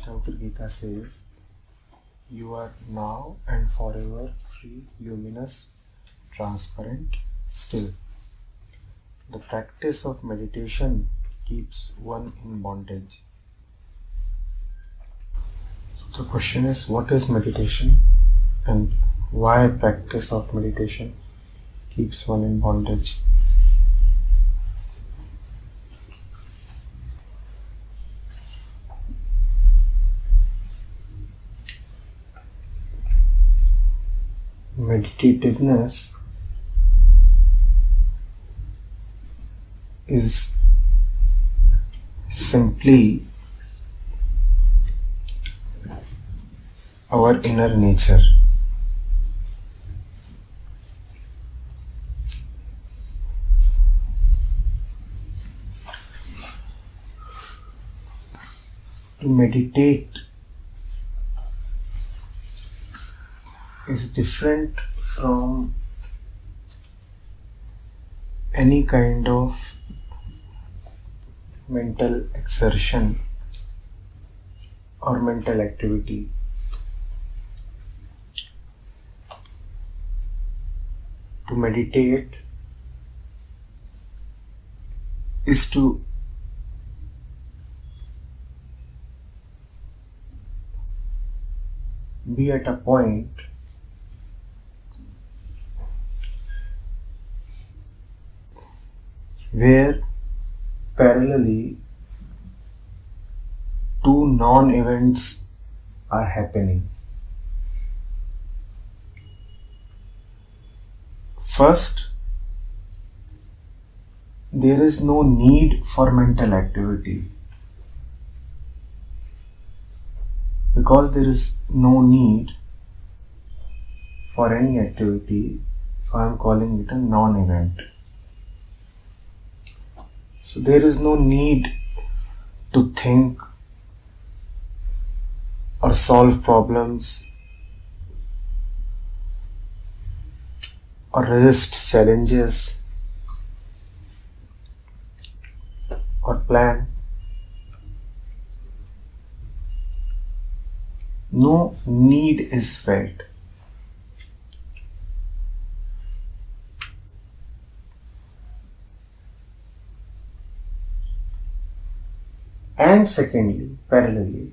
Ashtavakra says, "You are now and forever free, luminous, transparent, still." The practice of meditation keeps one in bondage. So the question is, what is meditation and why practice of meditation keeps one in bondage? Meditativeness is simply our inner nature. To meditate is different from any kind of mental exertion or mental activity. To meditate is to be at a point where parallelly two non-events are happening. First, there is no need for mental activity. Because there is no need for any activity, so I am calling it a non-event. So there is no need to think or solve problems or resist challenges or plan. No need is felt. And secondly, parallelly,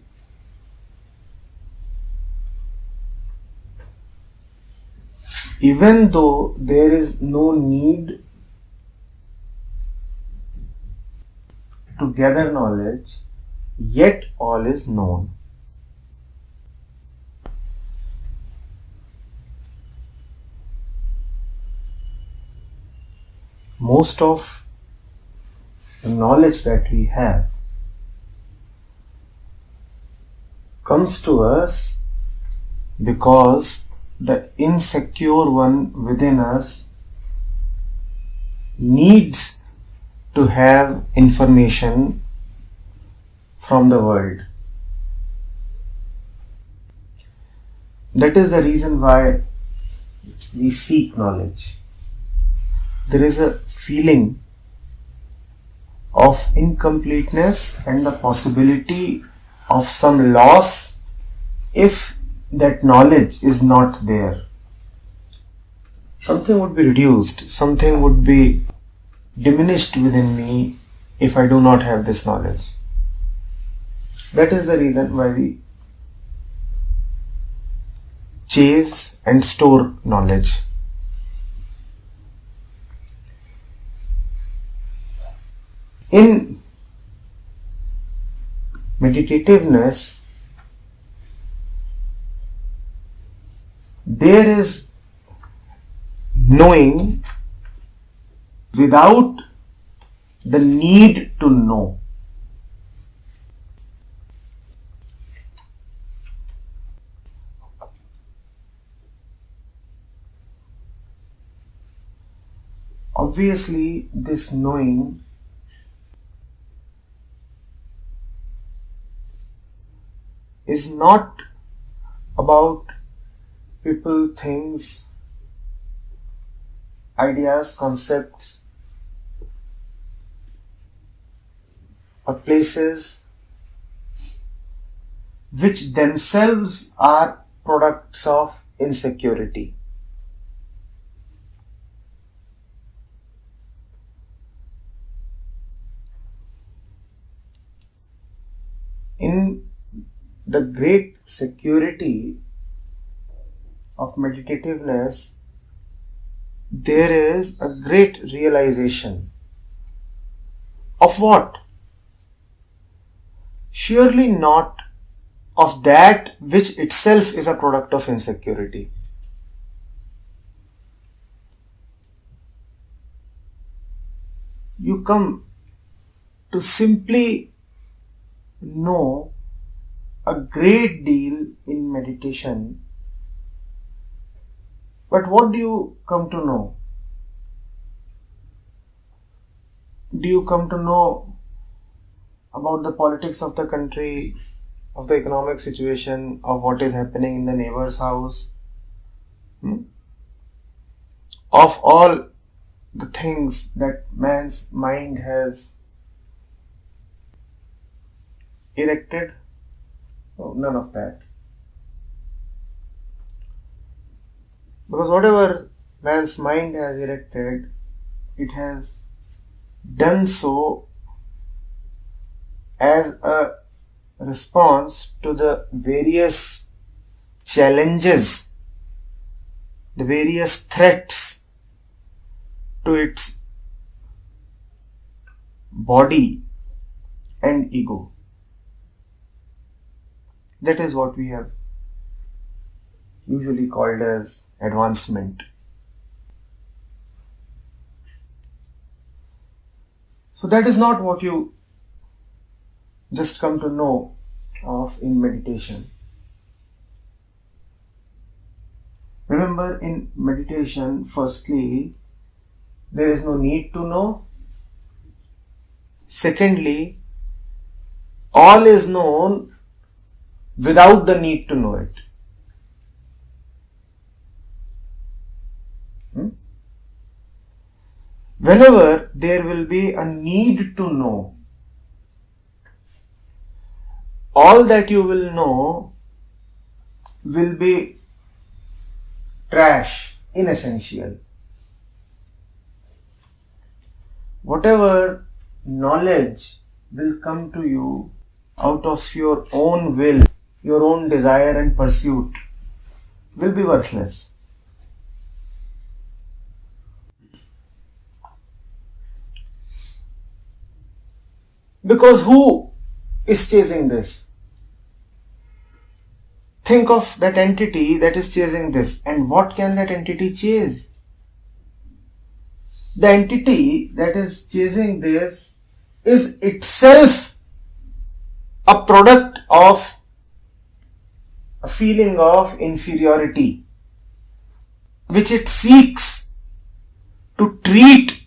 even though there is no need to gather knowledge, yet all is known. Most of the knowledge that we have comes to us because the insecure one within us needs to have information from the world. That is the reason why we seek knowledge. There is a feeling of incompleteness and the possibility of some loss if that knowledge is not there. Something would be reduced, something would be diminished within me if I do not have this knowledge. That is the reason why we chase and store knowledge. In meditativeness, there is knowing without the need to know. Obviously, this knowing is not about people, things, ideas, concepts, or places which themselves are products of insecurity. In the great security of meditativeness, there is a great realization of what? Surely not of that which itself is a product of insecurity. You come to simply know a great deal in meditation. But what do you come to know? Do you come to know about the politics of the country, of the economic situation, of what is happening in the neighbor's house? Of all the things that man's mind has erected? No, none of that. Because whatever man's mind has erected, it has done so as a response to the various challenges, the various threats to its body and ego. That is what we have usually called as advancement. So that is not what you just come to know of in meditation. Remember, in meditation, firstly, there is no need to know. Secondly, all is known without the need to know it. Whenever there will be a need to know, all that you will know will be trash, inessential. Whatever knowledge will come to you out of your own will, your own desire and pursuit, will be worthless. Because who is chasing this? Think of that entity that is chasing this, and what can that entity chase? The entity that is chasing this is itself a product of a feeling of inferiority, which it seeks to treat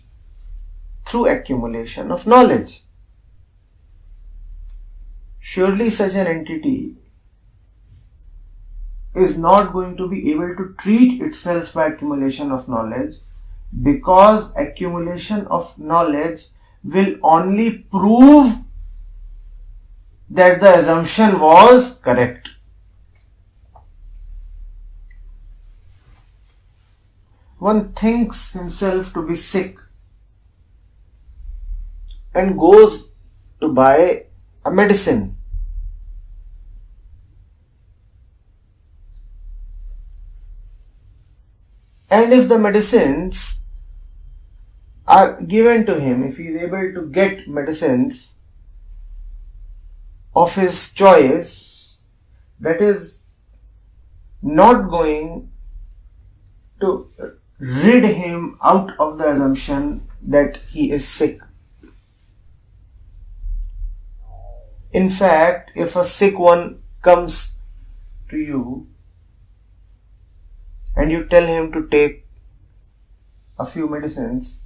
through accumulation of knowledge. Surely such an entity is not going to be able to treat itself by accumulation of knowledge, because accumulation of knowledge will only prove that the assumption was correct. One thinks himself to be sick and goes to buy a medicine. And if the medicines are given to him, if he is able to get medicines of his choice, that is not going to rid him out of the assumption that he is sick. In fact, if a sick one comes to you and you tell him to take a few medicines,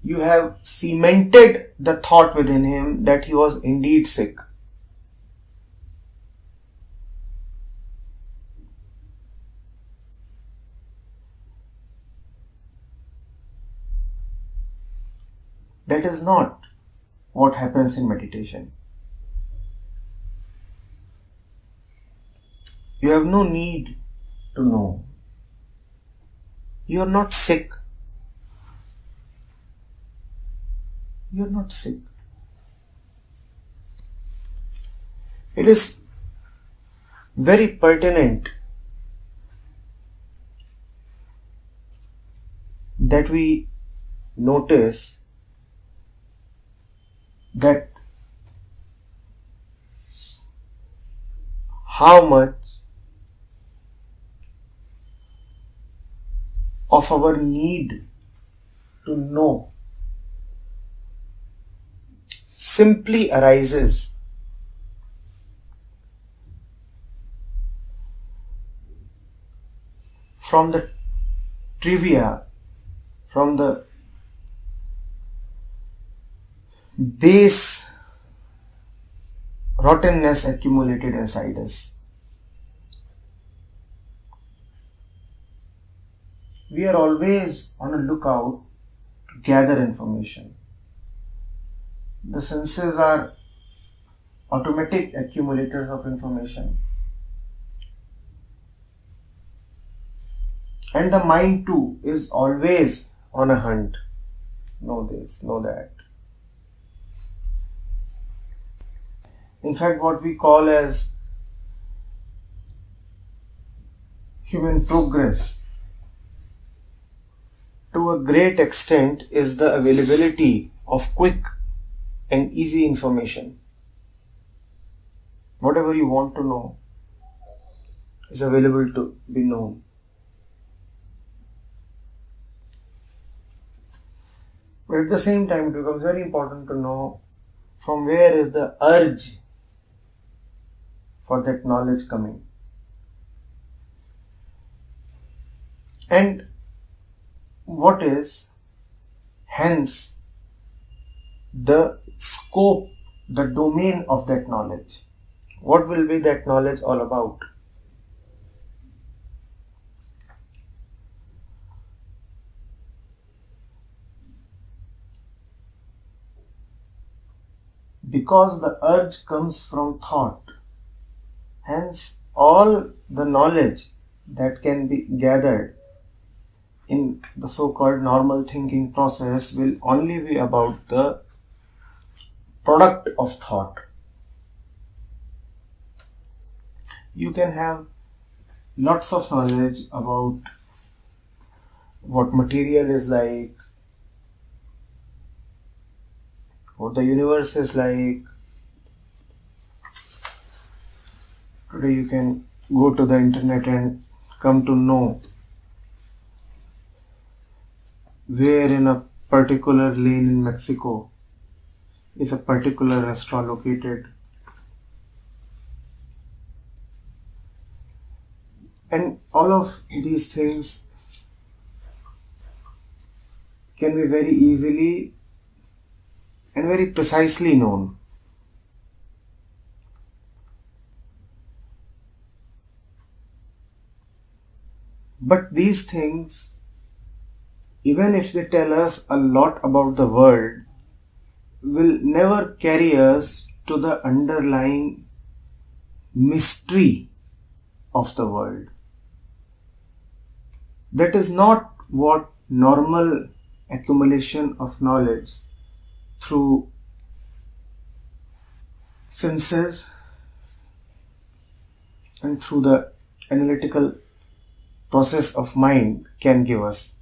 you have cemented the thought within him that he was indeed sick. That is not what happens in meditation. You have no need to know. You are not sick. You are not sick. It is very pertinent that we notice that how much of our need to know simply arises from the trivia, from the base rottenness accumulated inside us. We are always on a lookout to gather information. The senses are automatic accumulators of information. And the mind too is always on a hunt. Know this, know that. In fact, what we call as human progress, to a great extent, is the availability of quick and easy information. Whatever you want to know is available to be known. But at the same time, it becomes very important to know from where is the urge for that knowledge coming. And what is hence the scope, the domain of that knowledge? What will be that knowledge all about? Because the urge comes from thought, hence all the knowledge that can be gathered in the so-called normal thinking process will only be about the product of thought. You can have lots of knowledge about what material is like, what the universe is like. Today you can go to the internet and come to know where in a particular lane in Mexico is a particular restaurant located. And all of these things can be very easily and very precisely known. But these things, even if they tell us a lot about the world, will never carry us to the underlying mystery of the world. That is not what normal accumulation of knowledge through senses and through the analytical process of mind can give us.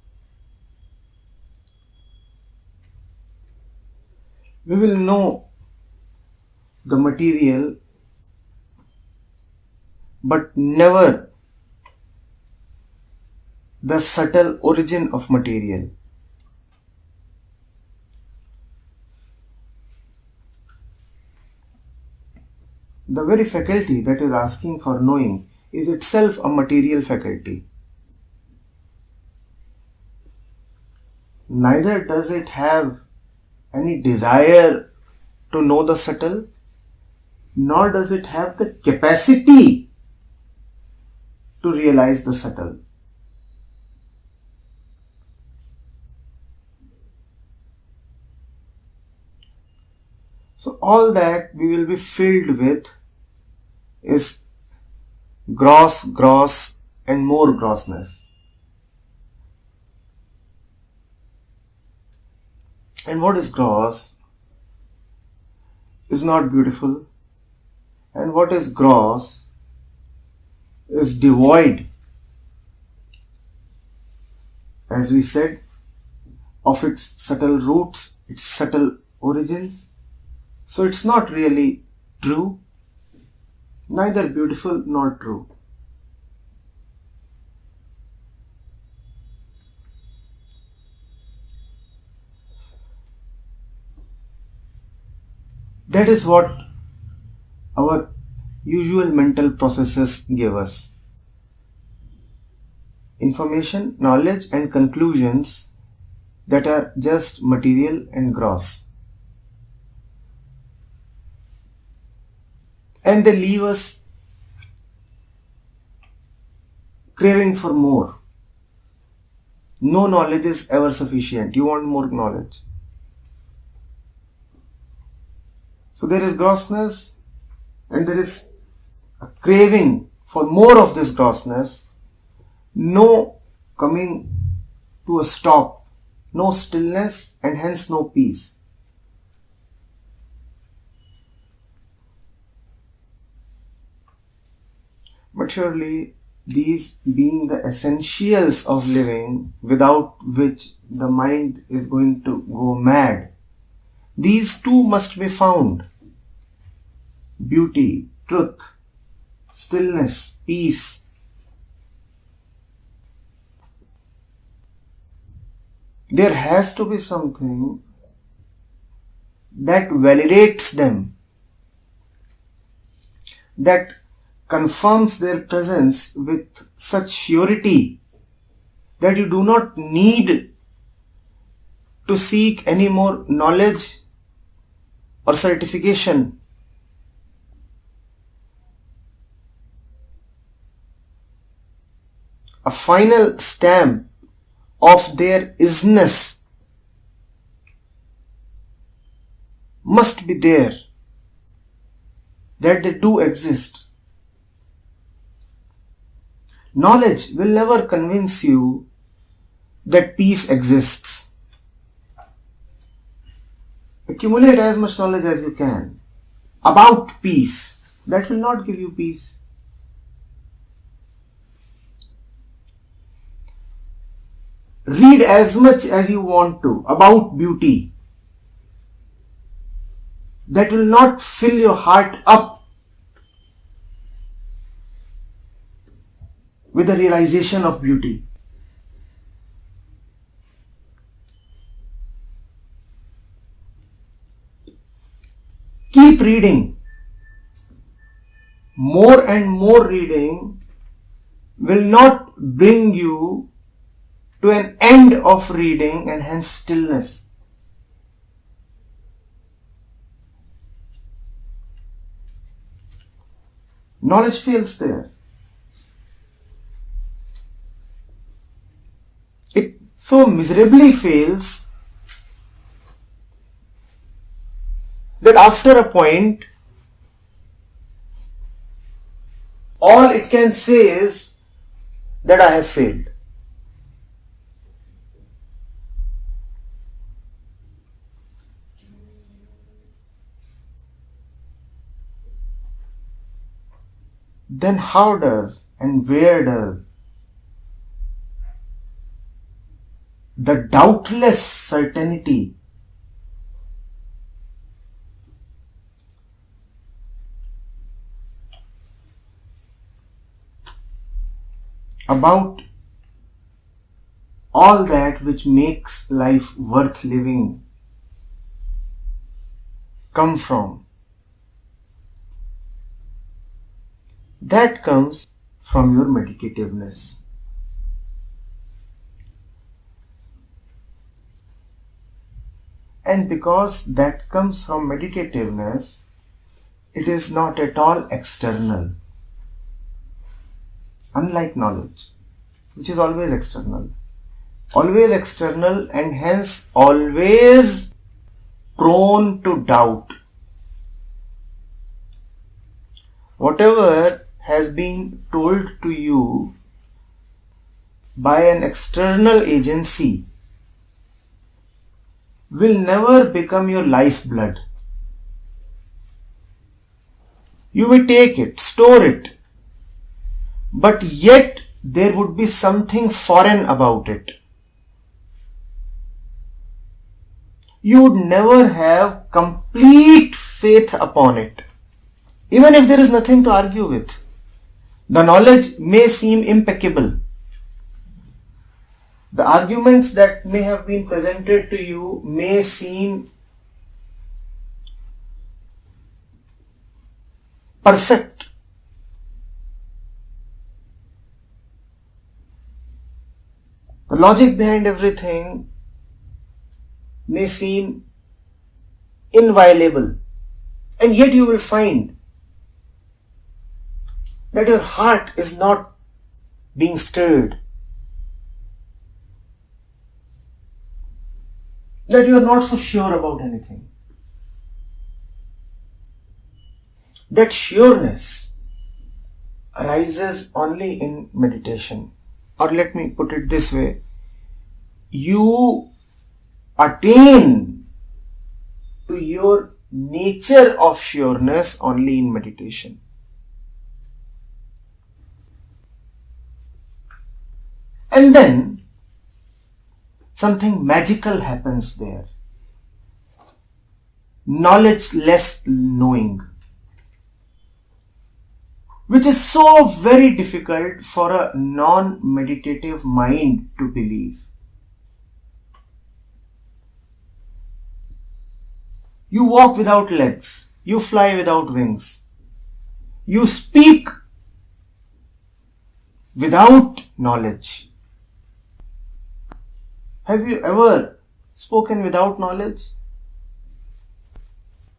We will know the material, but never the subtle origin of material. The very faculty that is asking for knowing is itself a material faculty. Neither does it have any desire to know the subtle, nor does it have the capacity to realize the subtle. So all that we will be filled with is gross, and more grossness. And what is gross is not beautiful, and what is gross is devoid, as we said, of its subtle roots, its subtle origins. So it's not really true, neither beautiful nor true. That is what our usual mental processes give us. Information, knowledge, and conclusions that are just material and gross. And they leave us craving for more. No knowledge is ever sufficient. You want more knowledge. So there is grossness, and there is a craving for more of this grossness. No coming to a stop, no stillness, and hence no peace. But surely these being the essentials of living, without which the mind is going to go mad, these two must be found. Beauty, truth, stillness, peace. There has to be something that validates them, that confirms their presence with such surety that you do not need to seek any more knowledge or certification. A final stamp of their isness must be there, that they do exist. Knowledge will never convince you that peace exists. Accumulate as much knowledge as you can about peace. That will not give you peace. Read as much as you want to about beauty. That will not fill your heart up with the realization of beauty. Keep reading. More and more reading will not bring you to an end of reading and hence stillness. Knowledge fails there. It so miserably fails that after a point, all it can say is that I have failed. Then how does and where does the doubtless certainty about all that which makes life worth living come from? That comes from your meditativeness. And because that comes from meditativeness, it is not at all external. Unlike knowledge, which is always external. Always external and hence always prone to doubt. Whatever has been told to you by an external agency will never become your lifeblood. You may take it, store it, but yet there would be something foreign about it. You would never have complete faith upon it, even if there is nothing to argue with. The knowledge may seem impeccable. The arguments that may have been presented to you may seem perfect. The logic behind everything may seem inviolable, and yet you will find that your heart is not being stirred, that you are not so sure about anything. That sureness arises only in meditation. Or let me put it this way, you attain to your nature of sureness only in meditation. And then something magical happens there. Knowledge-less knowing, which is so very difficult for a non-meditative mind to believe. You walk without legs, you fly without wings, you speak without knowledge. Have you ever spoken without knowledge?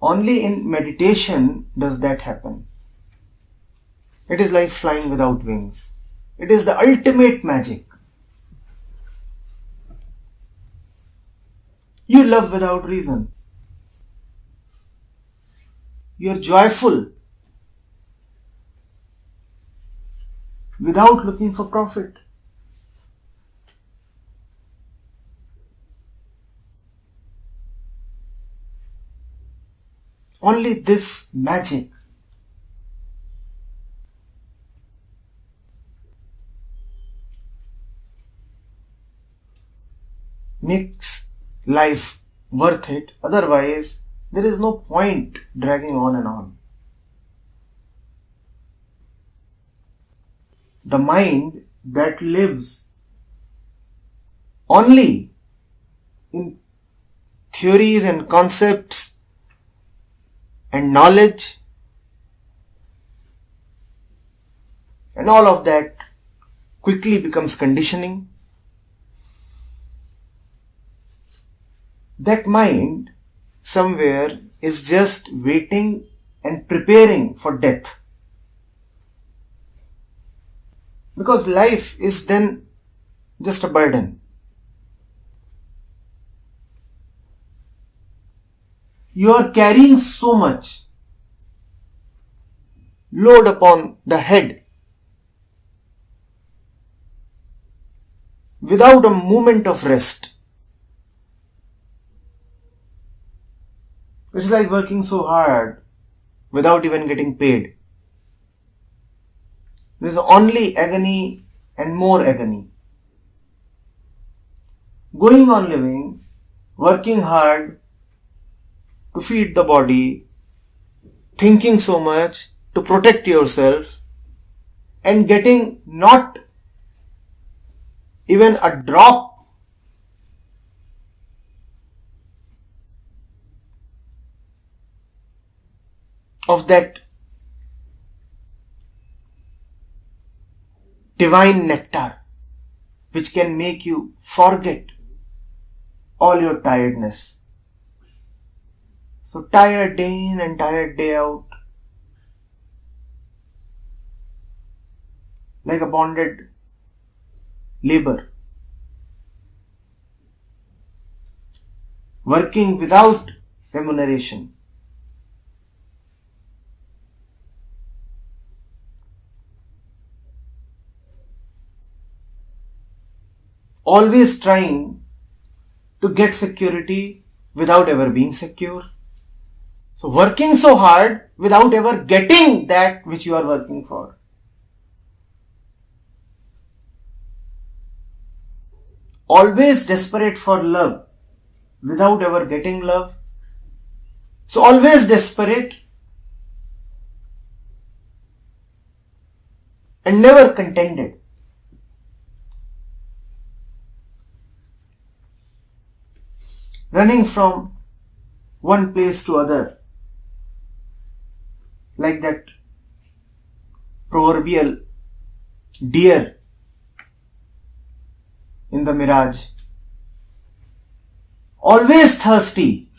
Only in meditation does that happen. It is like flying without wings. It is the ultimate magic. You love without reason. You are joyful without looking for profit. Only this magic makes life worth it. Otherwise, there is no point dragging on and on. The mind that lives only in theories and concepts and knowledge and all of that quickly becomes conditioning. That mind somewhere is just waiting and preparing for death. Because life is then just a burden. You are carrying so much load upon the head without a moment of rest. It's like working so hard without even getting paid. There's only agony and more agony. Going on living, working hard to feed the body, thinking so much to protect yourself, and getting not even a drop of that divine nectar which can make you forget all your tiredness. So tired day in and tired day out, like a bonded labor, working without remuneration. always trying to get security without ever being secure. So working so hard without ever getting that which you are working for. Always desperate for love without ever getting love. So always desperate and never contented. Running from one place to other, like that proverbial deer in the mirage. Always thirsty.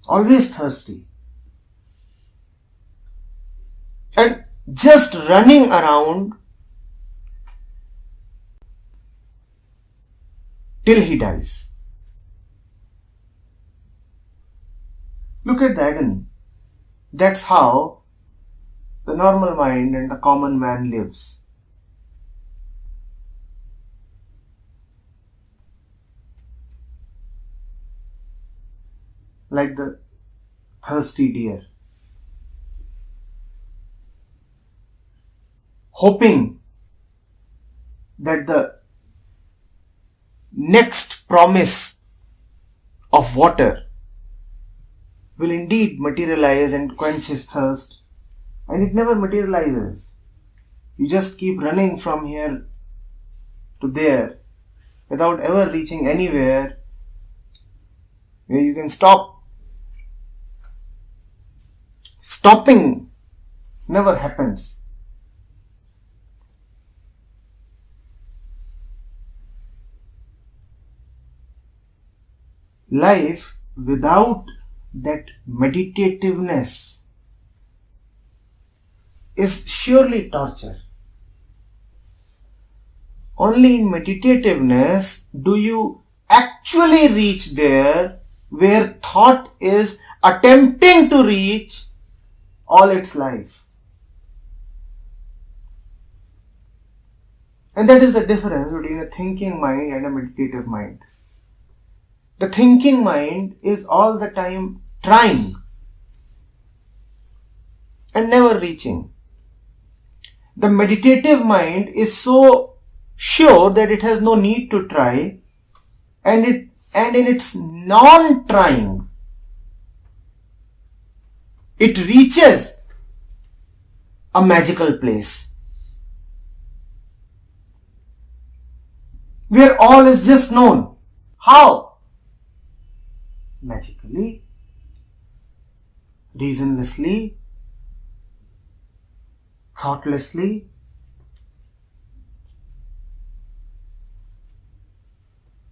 Always thirsty. And just running around till he dies. Look at the agony. That's how the normal mind and the common man lives. Like the thirsty deer. Hoping that the next promise of water will indeed materialize and quench his thirst. And it never materializes. You just keep running from here to there without ever reaching anywhere where you can stop. Stopping never happens. Life without that meditativeness is surely torture. Only in meditativeness do you actually reach there where thought is attempting to reach all its life. And that is the difference between a thinking mind and a meditative mind. The thinking mind is all the time trying and never reaching. The meditative mind is so sure that it has no need to try, and in its non-trying, it reaches a magical place where all is just known. How? Magically, reasonlessly, thoughtlessly.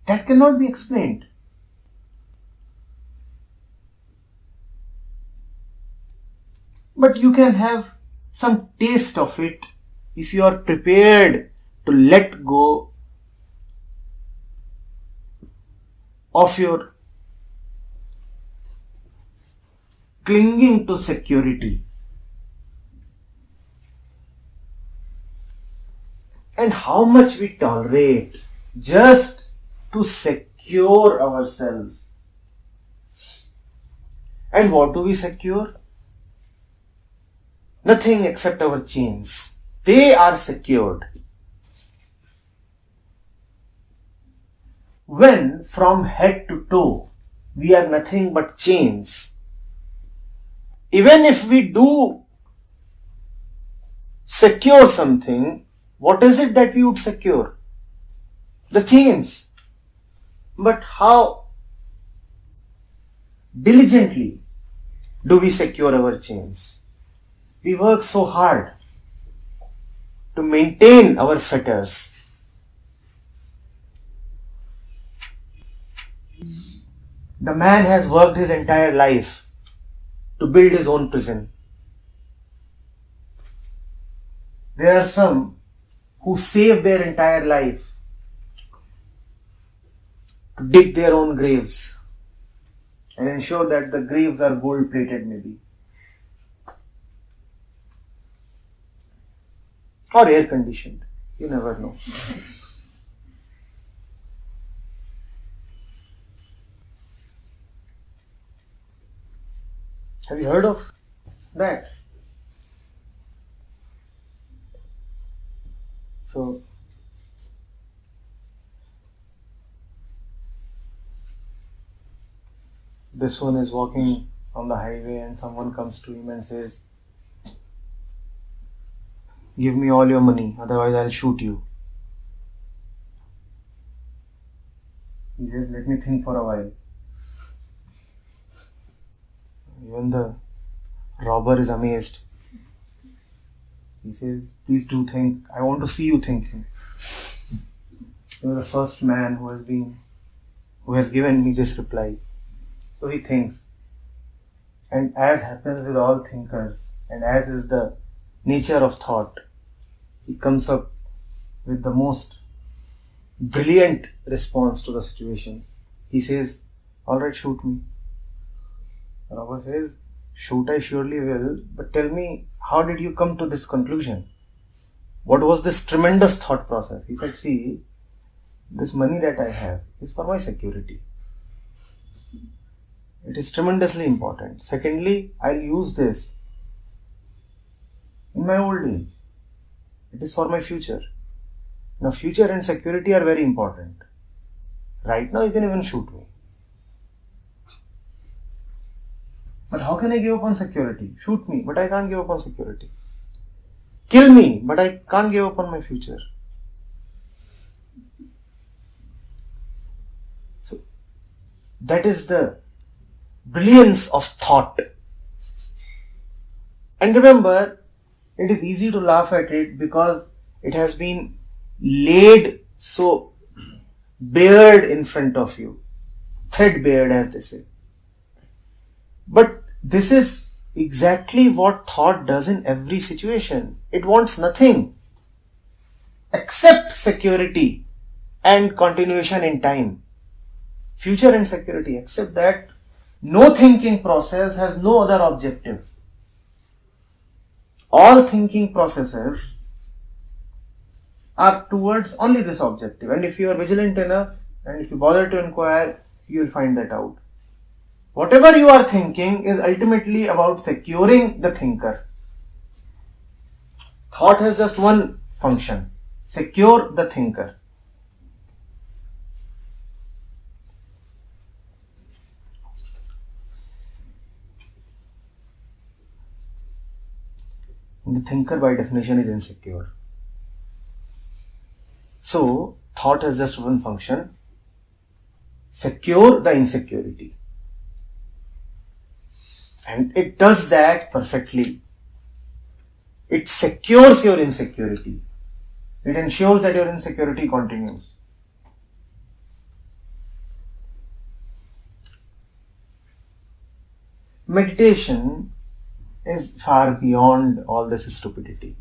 That cannot be explained. But you can have some taste of it if you are prepared to let go of your clinging to security. And how much we tolerate just to secure ourselves. And what do we secure? Nothing except our chains. They are secured. When from head to toe we are nothing but chains, even if we do secure something, what is it that we would secure? The chains. But how diligently do we secure our chains? We work so hard to maintain our fetters. The man has worked his entire life to build his own prison. There are some who save their entire life to dig their own graves and ensure that the graves are gold plated maybe, or air conditioned. You never know. Have you heard of that? So, this one is walking on the highway and someone comes to him and says, "Give me all your money, otherwise I'll shoot you." He says, "Let me think for a while." Even the robber is amazed. He says, "Please do think. I want to see you thinking. You're the first man who has given me this reply." So he thinks. And as happens with all thinkers, and as is the nature of thought, he comes up with the most brilliant response to the situation. He says, "All right, shoot me." The robber says, "Shoot, I surely will, but tell me, how did you come to this conclusion? What was this tremendous thought process?" He said, "See, this money that I have is for my security. It is tremendously important. Secondly, I'll use this in my old age. It is for my future. Now, future and security are very important. Right now, you can even shoot me. But how can I give up on security? Shoot me, but I can't give up on security. Kill me, but I can't give up on my future." So, that is the brilliance of thought. And remember, it is easy to laugh at it because it has been laid so bared in front of you, threadbared as they say. But this is exactly what thought does in every situation. It wants nothing except security and continuation in time. Future and security, except that no thinking process has no other objective. All thinking processes are towards only this objective. And if you are vigilant enough and if you bother to inquire, you will find that out. Whatever you are thinking is ultimately about securing the thinker. Thought has just one function: secure the thinker. The thinker by definition is insecure. So, thought has just one function: secure the insecurity. And it does that perfectly. It secures your insecurity. It ensures that your insecurity continues. Meditation is far beyond all this stupidity.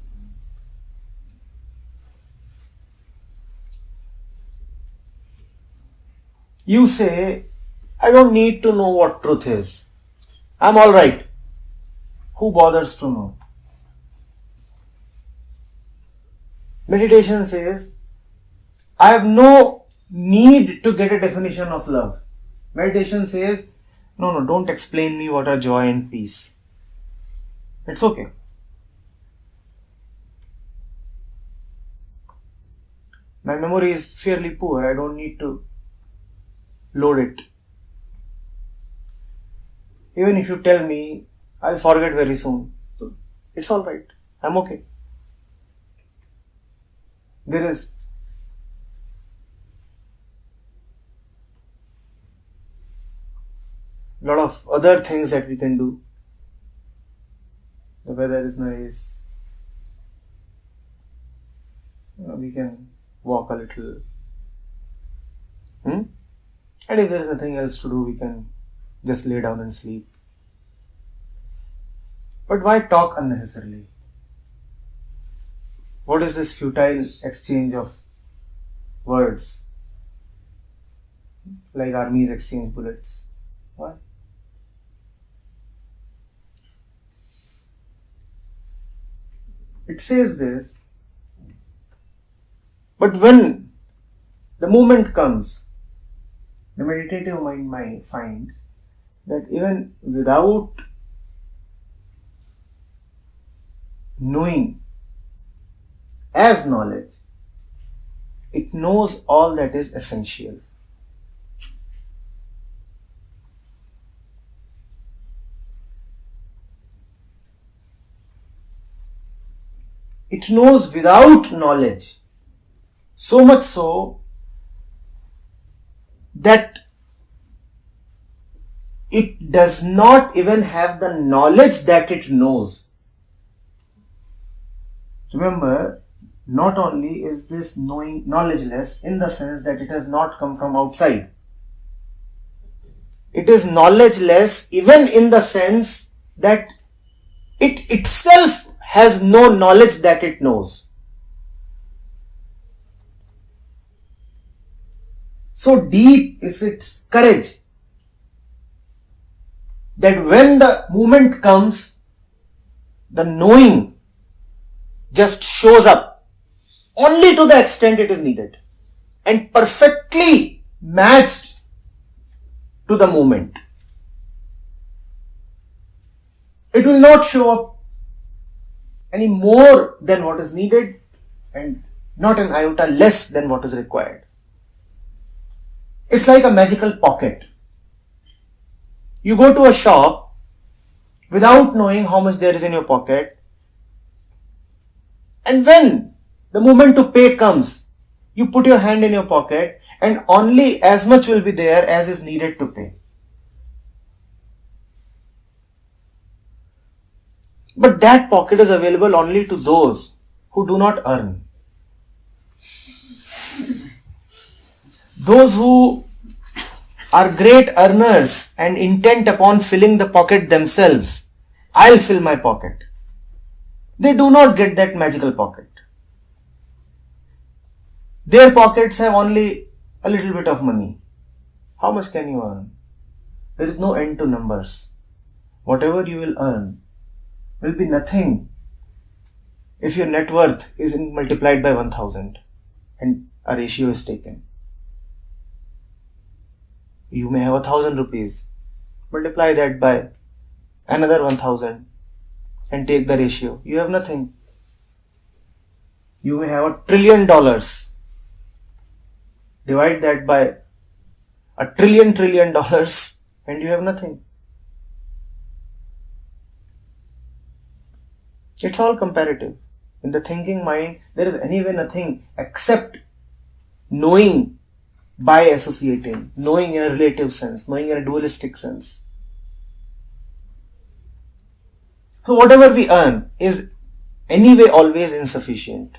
You say, "I don't need to know what truth is. I'm all right." Who bothers to know? Meditation says, "I have no need to get a definition of love." Meditation says, no, don't explain me what are joy and peace. It's okay. My memory is fairly poor. I don't need to load it. Even if you tell me, I'll forget very soon. So it's all right. I'm okay. There is a lot of other things that we can do. The weather is nice. We can walk a little. And if there is nothing else to do, we can just lay down and sleep. But why talk unnecessarily? What is this futile exchange of words? Like armies exchange bullets. Why? It says this But when the moment comes, the meditative mind finds that even without knowing as knowledge, it knows all that is essential. It knows without knowledge, so much so that it does not even have the knowledge that it knows. Remember, not only is this knowing knowledgeless in the sense that it has not come from outside, it is knowledgeless even in the sense that it itself has no knowledge that it knows. So deep is its courage that when the moment comes, the knowing just shows up only to the extent it is needed and perfectly matched to the moment. It will not show up any more than what is needed and not an iota less than what is required. It's like a magical pocket. You go to a shop without knowing how much there is in your pocket, and when the moment to pay comes, you put your hand in your pocket and only as much will be there as is needed to pay. But that pocket is available only to those who do not earn. Those who are great earners and intent upon filling the pocket themselves, I'll fill my pocket. They do not get that magical pocket. Their pockets have only a little bit of money. How much can you earn? There is no end to numbers. Whatever you will earn will be nothing if your net worth is multiplied by 1000 and a ratio is taken. You may have 1000 rupees, multiply that by another 1000 and take the ratio. You have nothing. You may have $1 trillion, divide that by $1 trillion and you have nothing. It's all comparative. In the thinking mind, there is anyway nothing except knowing by associating, knowing in a relative sense, knowing in a dualistic sense. So whatever we earn is anyway always insufficient.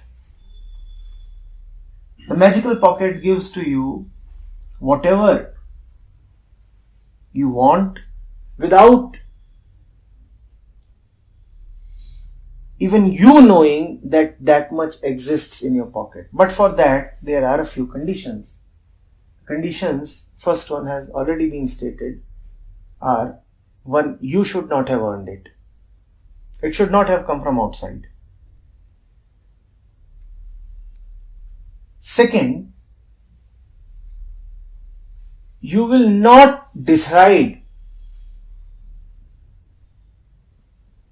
The magical pocket gives to you whatever you want without even you knowing that that much exists in your pocket. But for that, there are a few conditions. Conditions, first one has already been stated, are: one, you should not have earned it. It should not have come from outside. Second, you will not decide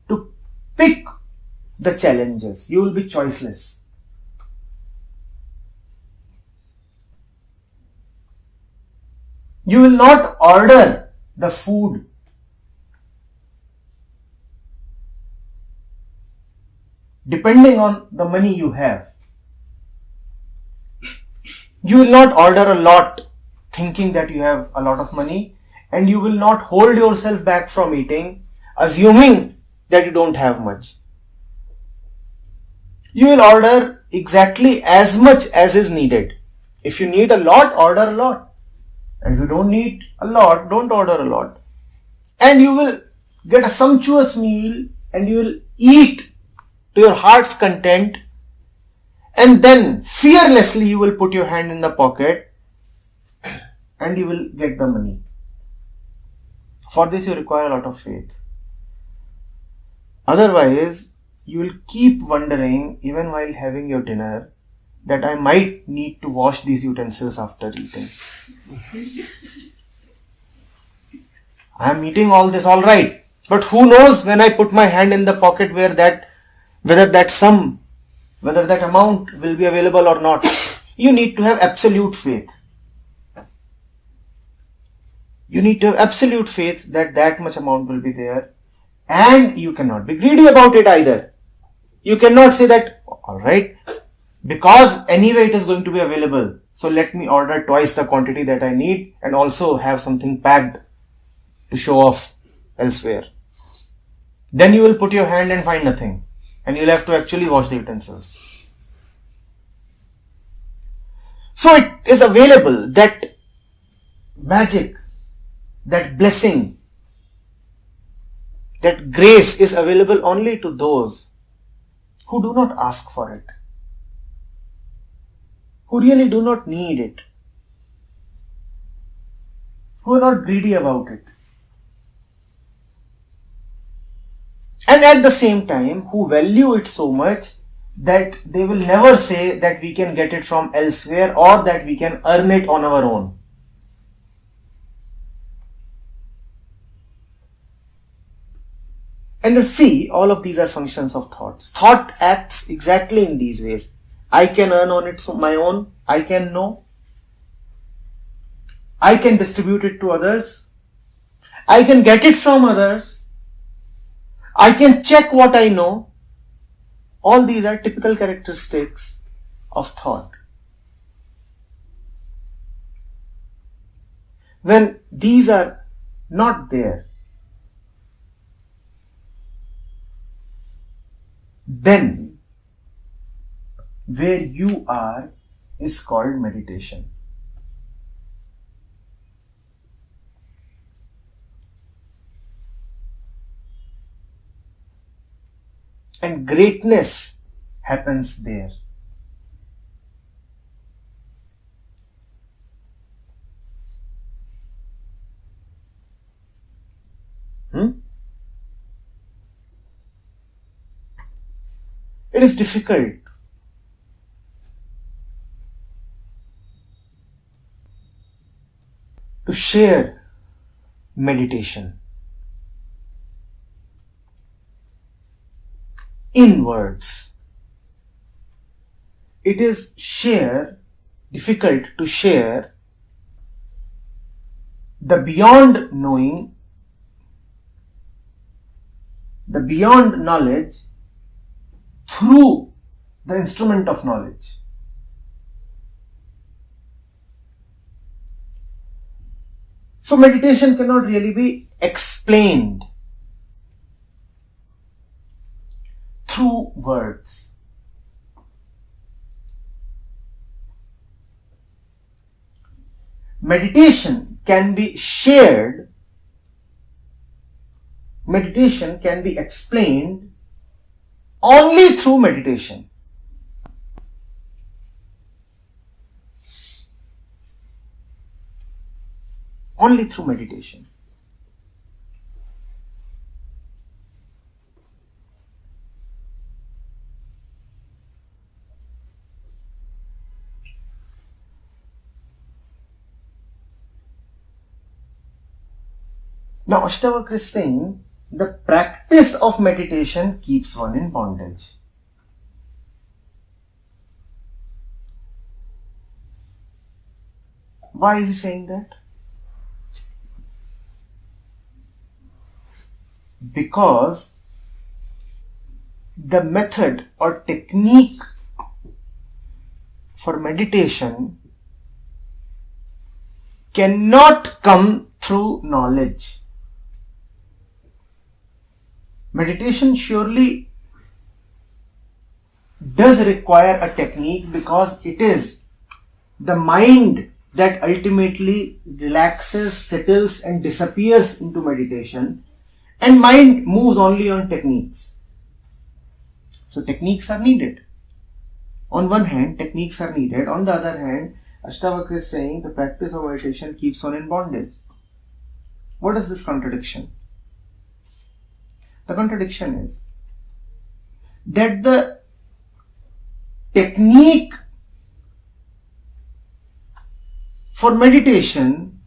to pick the challenges. You will be choiceless. You will not order the food depending on the money you have. You will not order a lot thinking that you have a lot of money, and you will not hold yourself back from eating assuming that you don't have much. You will order exactly as much as is needed. If you need a lot, order a lot. And if you don't need a lot, don't order a lot. And you will get a sumptuous meal and you will eat to your heart's content, and then fearlessly you will put your hand in the pocket and you will get the money. For this you require a lot of faith. Otherwise, you will keep wondering even while having your dinner that I might need to wash these utensils after eating. I am eating all this all right, but who knows when I put my hand in the pocket whether that amount will be available or not. You need to have absolute faith. You need to have absolute faith that that much amount will be there, and you cannot be greedy about it either. You cannot say that, alright, because anyway it is going to be available, so let me order twice the quantity that I need and also have something packed to show off elsewhere. Then you will put your hand and find nothing, and you will have to actually wash the utensils. So it is available, that magic, that blessing, that grace is available only to those who do not ask for it, who really do not need it, who are not greedy about it, and at the same time who value it so much that they will never say that we can get it from elsewhere or that we can earn it on our own. And see, all of these are functions of thoughts. Thought acts exactly in these ways. I can earn on it my own. I can know. I can distribute it to others. I can get it from others. I can check what I know. All these are typical characteristics of thought. When these are not there, then where you are is called meditation. And greatness happens there. It is difficult to share meditation in words. It is difficult to share the beyond knowing, the beyond knowledge through the instrument of knowledge. So meditation cannot really be explained through words. Meditation can be shared. Meditation can be explained only through meditation. Only through meditation. Now Ashtavakra is saying the practice of meditation keeps one in bondage. Why is he saying that? Because the method or technique for meditation cannot come through knowledge. Meditation surely does require a technique because it is the mind that ultimately relaxes, settles and disappears into meditation, and mind moves only on techniques. So techniques are needed. On one hand, techniques are needed. On the other hand, Ashtavakra is saying the practice of meditation keeps one in bondage. What is this contradiction? The contradiction is that the technique For meditation,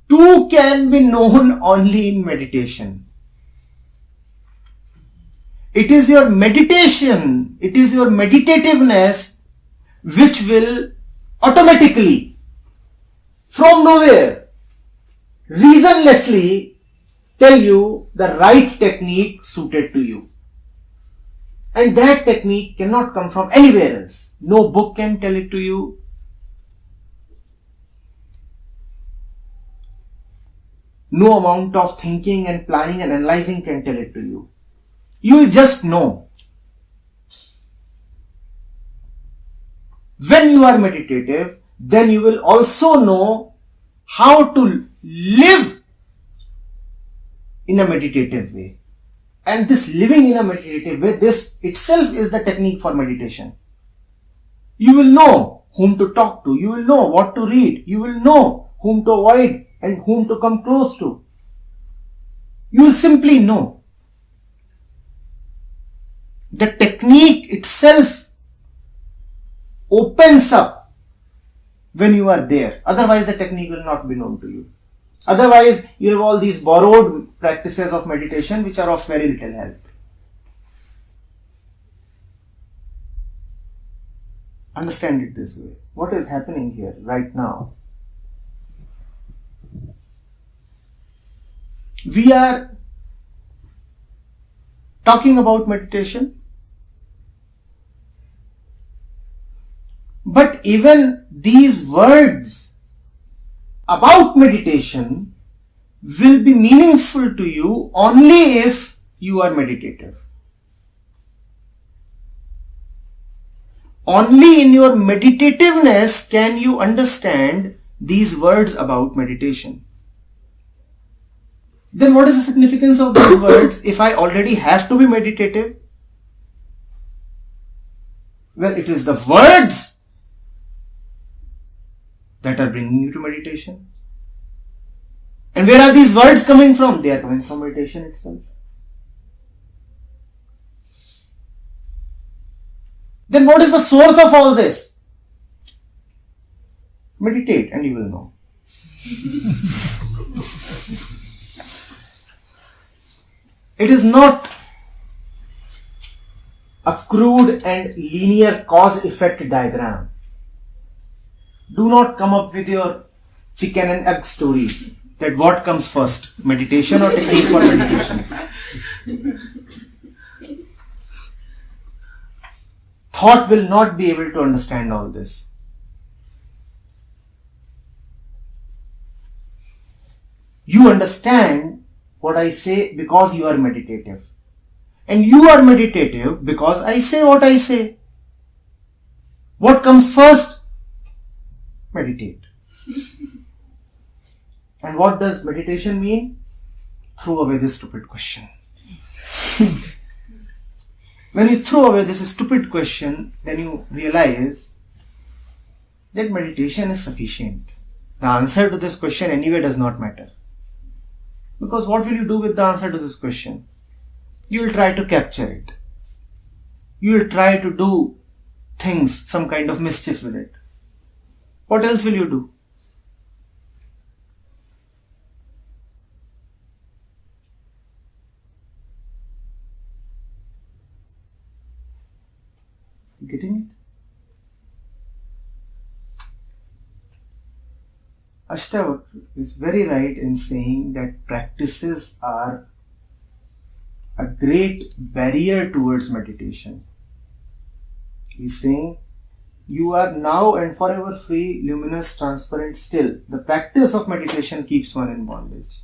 two can be known only in meditation. It is your meditation, it is your meditativeness which will automatically, from nowhere, reasonlessly tell you the right technique suited to you. And that technique cannot come from anywhere else. No book can tell it to you. No amount of thinking and planning and analyzing can tell it to you. You will just know. When you are meditative, then you will also know how to live in a meditative way. And this living in a meditative way, this itself is the technique for meditation. You will know whom to talk to. You will know what to read. You will know whom to avoid and whom to come close to. You will simply know. The technique itself opens up when you are there. Otherwise, the technique will not be known to you. Otherwise, you have all these borrowed practices of meditation which are of very little help. Understand it this way. What is happening here right now? We are talking about meditation, but even these words about meditation will be meaningful to you only if you are meditative. Only in your meditativeness can you understand these words about meditation. Then what is the significance of these words if I already have to be meditative? Well, it is the words that are bringing you to meditation. And where are these words coming from? They are coming from meditation itself. Then what is the source of all this? Meditate and you will know. It is not a crude and linear cause-effect diagram. Do not come up with your chicken and egg stories. That what comes first, meditation or technique for meditation? Thought will not be able to understand all this. You understand what I say because you are meditative. And you are meditative because I say what I say. What comes first? Meditate. And what does meditation mean? Throw away this stupid question. When you throw away this stupid question, then you realize that meditation is sufficient. The answer to this question anyway does not matter. Because what will you do with the answer to this question? You will try to capture it. You will try to do things, some kind of mischief with it. What else will you do? Getting it? Ashtavakra is very right in saying that practices are a great barrier towards meditation. He's saying, you are now and forever free, luminous, transparent, still. The practice of meditation keeps one in bondage.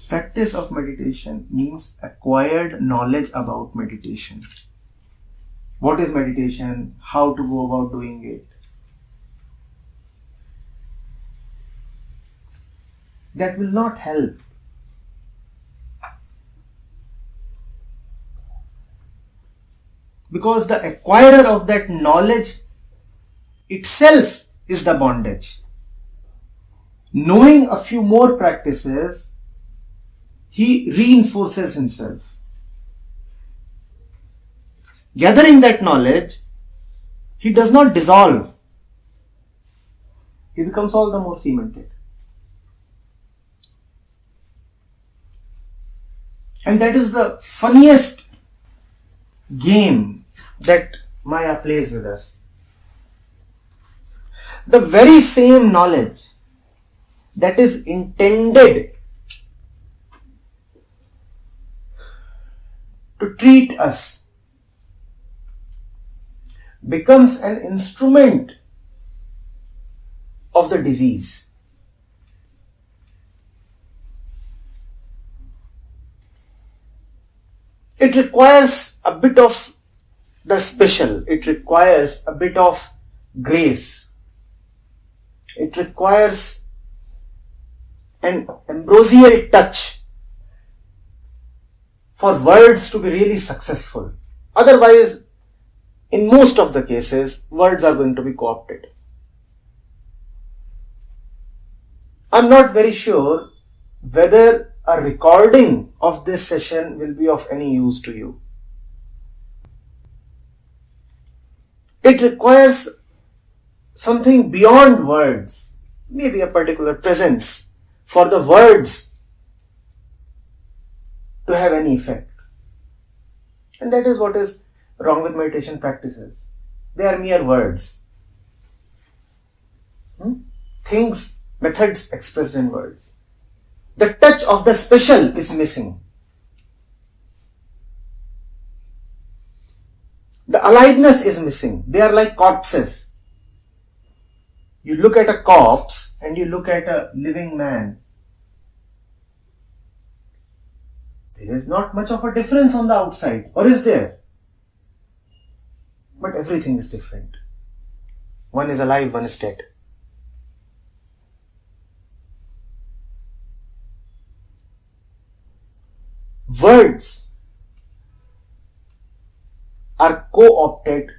Practice of meditation means acquired knowledge about meditation. What is meditation? How to go about doing it? That will not help. Because the acquirer of that knowledge itself is the bondage. Knowing a few more practices, he reinforces himself. Gathering that knowledge he does not dissolve. He becomes all the more cemented. And that is the funniest game that Maya plays with us. The very same knowledge that is intended to treat us becomes an instrument of the disease. It requires a bit of the special. It requires a bit of grace. It requires an ambrosial touch for words to be really successful. Otherwise, in most of the cases, words are going to be co-opted. I'm not very sure whether a recording of this session will be of any use to you. It requires something beyond words, maybe a particular presence for the words to have any effect. And that is what is wrong with meditation practices. They are mere words. Things, methods expressed in words. The touch of the special is missing. The aliveness is missing. They are like corpses. You look at a corpse and you look at a living man. There is not much of a difference on the outside, or is there? But everything is different. One is alive, one is dead. Words are co-opted,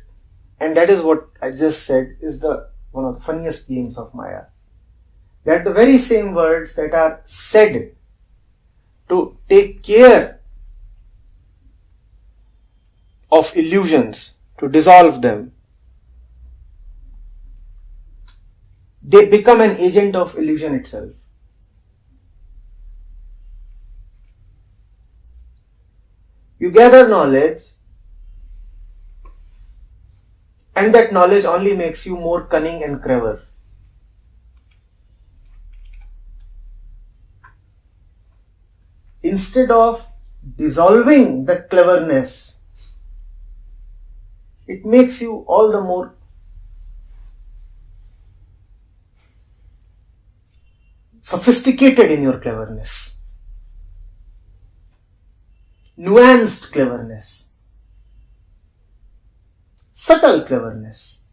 and that is what I just said is one of the funniest games of Maya. They are the very same words that are said to take care of illusions, to dissolve them. They become an agent of illusion itself. You gather knowledge, and that knowledge only makes you more cunning and clever. Instead of dissolving the cleverness, it makes you all the more sophisticated in your cleverness, nuanced cleverness, subtle cleverness.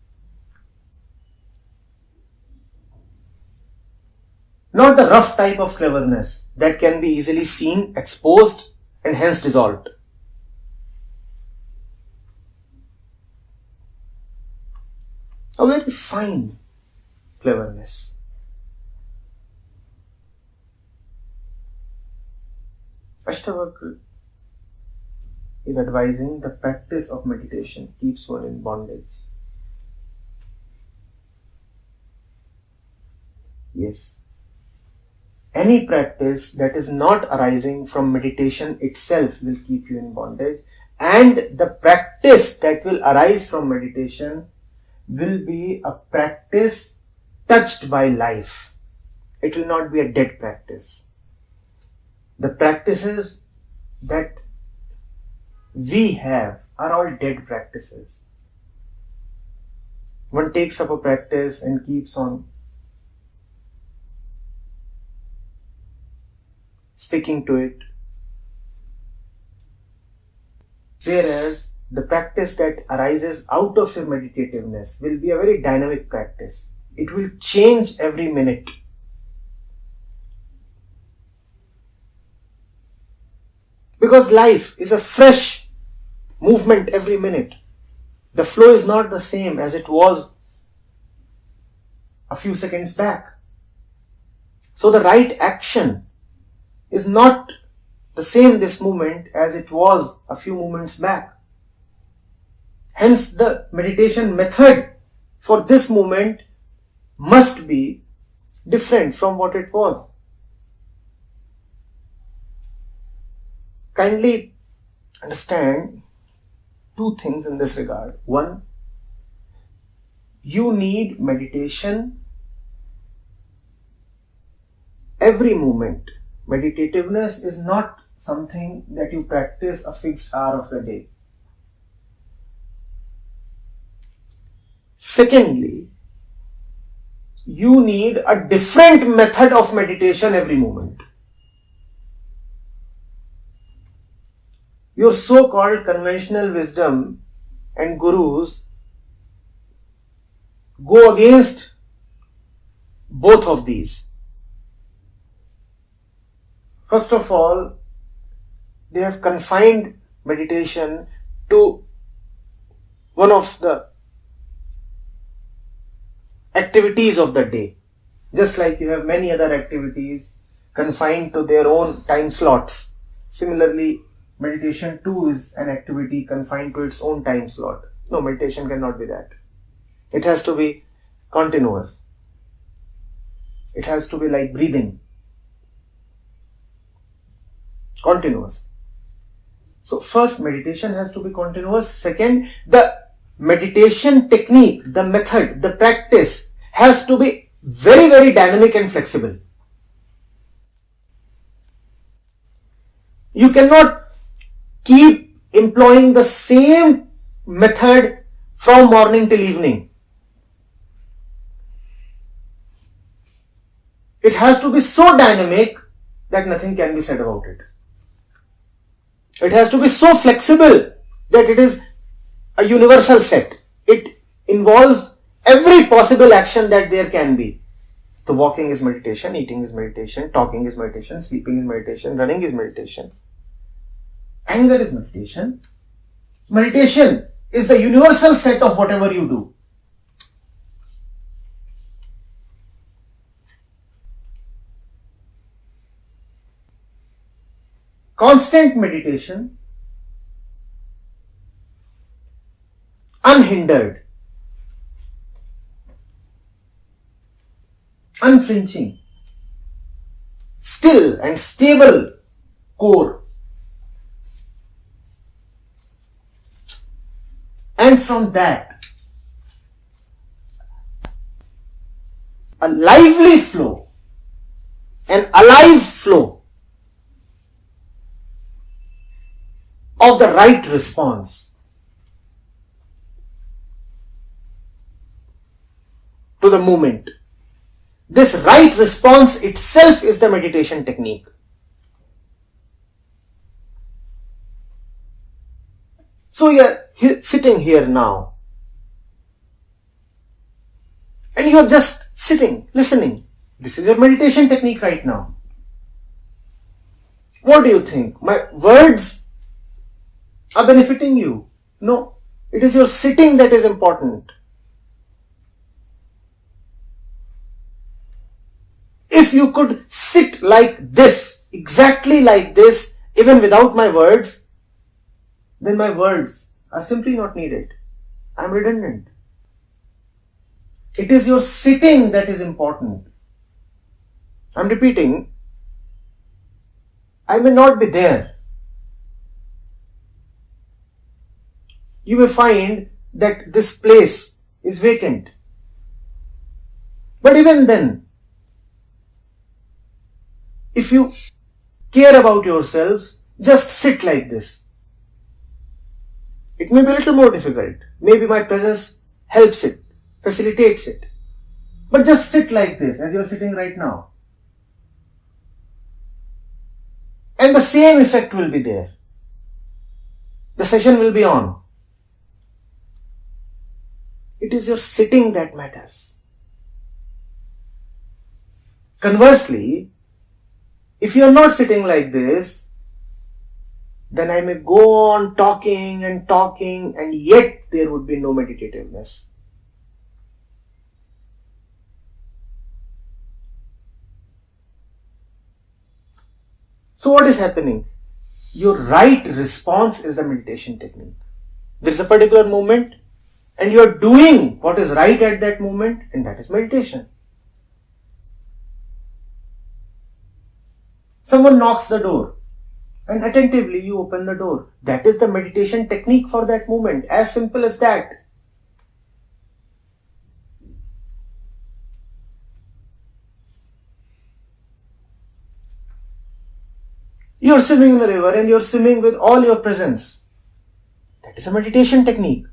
Not the rough type of cleverness that can be easily seen, exposed, and hence dissolved. A very fine cleverness. Ashtavakra is advising the practice of meditation keeps one in bondage. Yes. Any practice that is not arising from meditation itself will keep you in bondage, and the practice that will arise from meditation will be a practice touched by life. It will not be a dead practice. The practices that we have are all dead practices. One takes up a practice and keeps on sticking to it. Whereas the practice that arises out of your meditativeness will be a very dynamic practice. It will change every minute. Because life is a fresh movement every minute. The flow is not the same as it was a few seconds back. So the right action is not the same this moment as it was a few moments back. Hence, the meditation method for this moment must be different from what it was. Kindly understand two things in this regard. One, you need meditation every moment. Meditativeness is not something that you practice a fixed hour of the day. Secondly, you need a different method of meditation every moment. Your so-called conventional wisdom and gurus go against both of these. First of all, they have confined meditation to one of the activities of the day. Just like you have many other activities confined to their own time slots. Similarly, meditation too is an activity confined to its own time slot. No, meditation cannot be that. It has to be continuous. It has to be like breathing. Continuous. So first, meditation has to be continuous. Second, the meditation technique, the method, the practice has to be very, very dynamic and flexible. You cannot keep employing the same method from morning till evening. It has to be so dynamic that nothing can be said about it. It has to be so flexible that it is a universal set. It involves every possible action that there can be. So walking is meditation, eating is meditation, talking is meditation, sleeping is meditation, running is meditation. Anger is meditation. Meditation is the universal set of whatever you do. Constant meditation, unhindered, unflinching, still and stable core. And from that, a lively flow, an alive flow of the right response to the moment. This right response itself is the meditation technique. So you're sitting here now and you're just sitting, listening. This is your meditation technique right now. What do you think? My words are benefiting you? No, it is your sitting that is important. If you could sit like this, exactly like this, even without my words, then my words are simply not needed. I am redundant. It is your sitting that is important. I am repeating, I may not be there. You may find that this place is vacant. But even then, if you care about yourselves, just sit like this. It may be a little more difficult. Maybe my presence helps it, facilitates it. But just sit like this as you are sitting right now. And the same effect will be there. The session will be on. It is your sitting that matters. Conversely, if you are not sitting like this, then I may go on talking and talking, and yet there would be no meditativeness. So what is happening? Your right response is the meditation technique. There is a particular moment and you are doing what is right at that moment, and that is meditation. Someone knocks the door and attentively you open the door. That is the meditation technique for that moment. As simple as that. You are swimming in the river and you are swimming with all your presence. That is a meditation technique.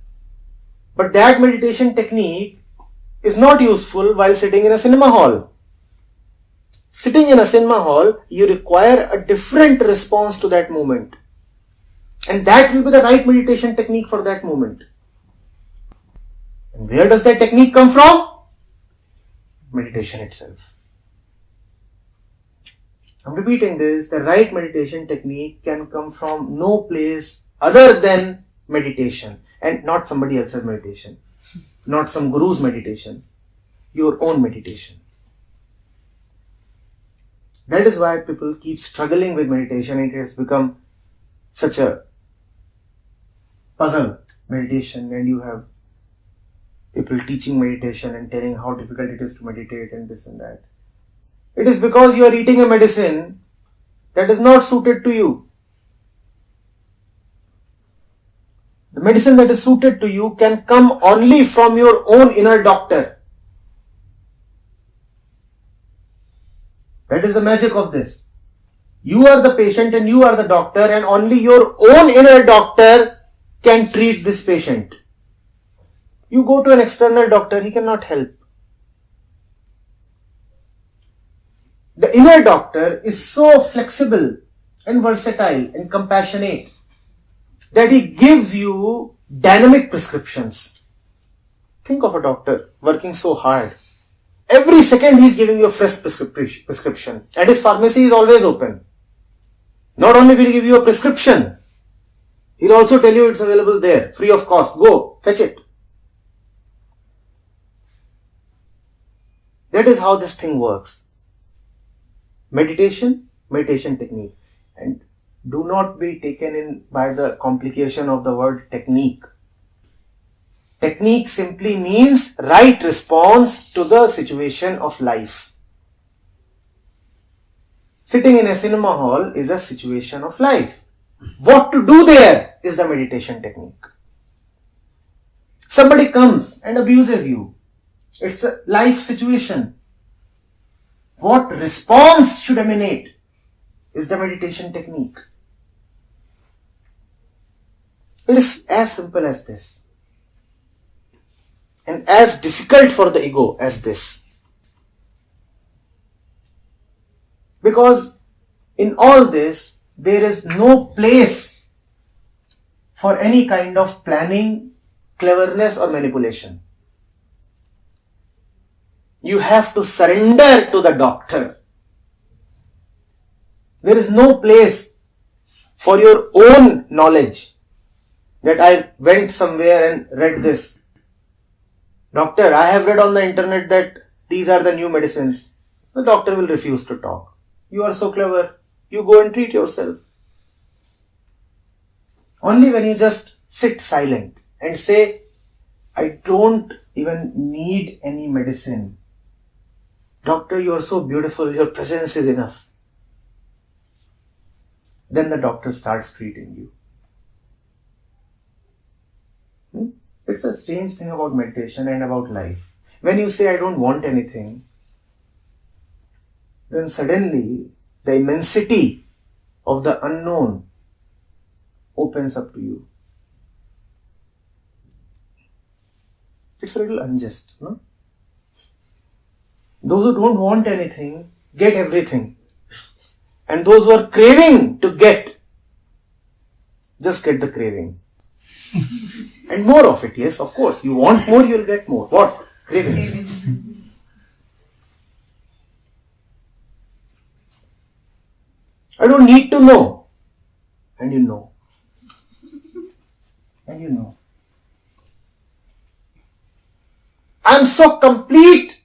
But that meditation technique is not useful while sitting in a cinema hall. Sitting in a cinema hall, you require a different response to that moment. And that will be the right meditation technique for that moment. And where does that technique come from? Meditation itself. I'm repeating this, the right meditation technique can come from no place other than meditation, and not somebody else's meditation, not some guru's meditation, your own meditation. That is why people keep struggling with meditation. It has become such a puzzle, meditation, and you have people teaching meditation and telling how difficult it is to meditate and this and that. It is because you are eating a medicine that is not suited to you. The medicine that is suited to you can come only from your own inner doctor. That is the magic of this. You are the patient and you are the doctor, and only your own inner doctor can treat this patient. You go to an external doctor, he cannot help. The inner doctor is so flexible and versatile and compassionate that he gives you dynamic prescriptions. Think of a doctor working so hard. Every second he is giving you a fresh prescription, and his pharmacy is always open. Not only will he give you a prescription, he will also tell you it's available there, free of cost. Go, fetch it. That is how this thing works. Meditation technique. And do not be taken in by the complication of the word technique. Technique simply means right response to the situation of life. Sitting in a cinema hall is a situation of life. What to do there is the meditation technique. Somebody comes and abuses you. It's a life situation. What response should emanate is the meditation technique. It is as simple as this, and as difficult for the ego as this. Because in all this, there is no place for any kind of planning, cleverness or manipulation. You have to surrender to the doctor. There is no place for your own knowledge that I went somewhere and read this. Doctor, I have read on the internet that these are the new medicines. The doctor will refuse to talk. You are so clever. You go and treat yourself. Only when you just sit silent and say, I don't even need any medicine. Doctor, you are so beautiful. Your presence is enough. Then the doctor starts treating you. It's a strange thing about meditation and about life. When you say, I don't want anything, then suddenly the immensity of the unknown opens up to you. It's a little unjust, no? Those who don't want anything get everything. And those who are craving to get, just get the craving. And more of it, yes, of course. You want more, you'll get more. What? Craving. I don't need to know. And you know. And you know. I'm so complete.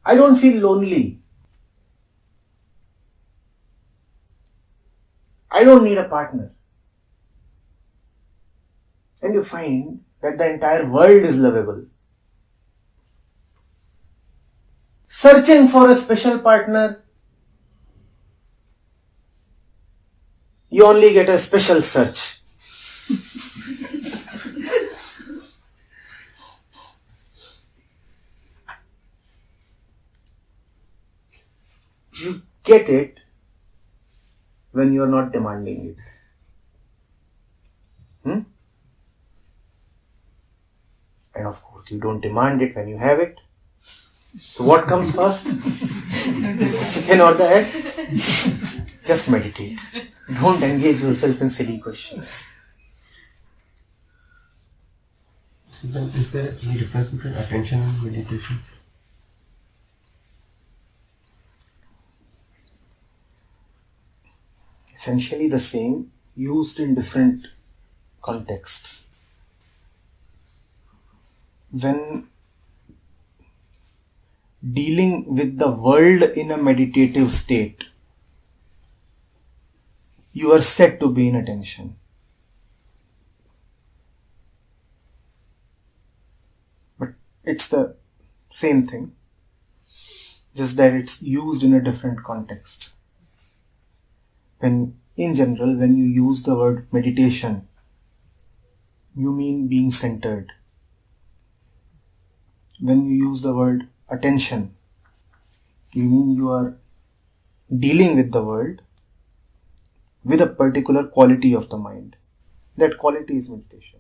I don't feel lonely. I don't need a partner. and you find that the entire world is lovable. Searching for a special partner, you only get a special search. You get it when you are not demanding it. And of course, you don't demand it when you have it. So what comes first? Chicken or the egg? Just meditate. Don't engage yourself in silly questions. So then, is there any difference between attention and meditation? Essentially the same, used in different contexts. When dealing with the world in a meditative state, you are said to be in attention. But it's the same thing, just that it's used in a different context. In general, when you use the word meditation, you mean being centered. When you use the word attention, you mean you are dealing with the world with a particular quality of the mind. That quality is meditation.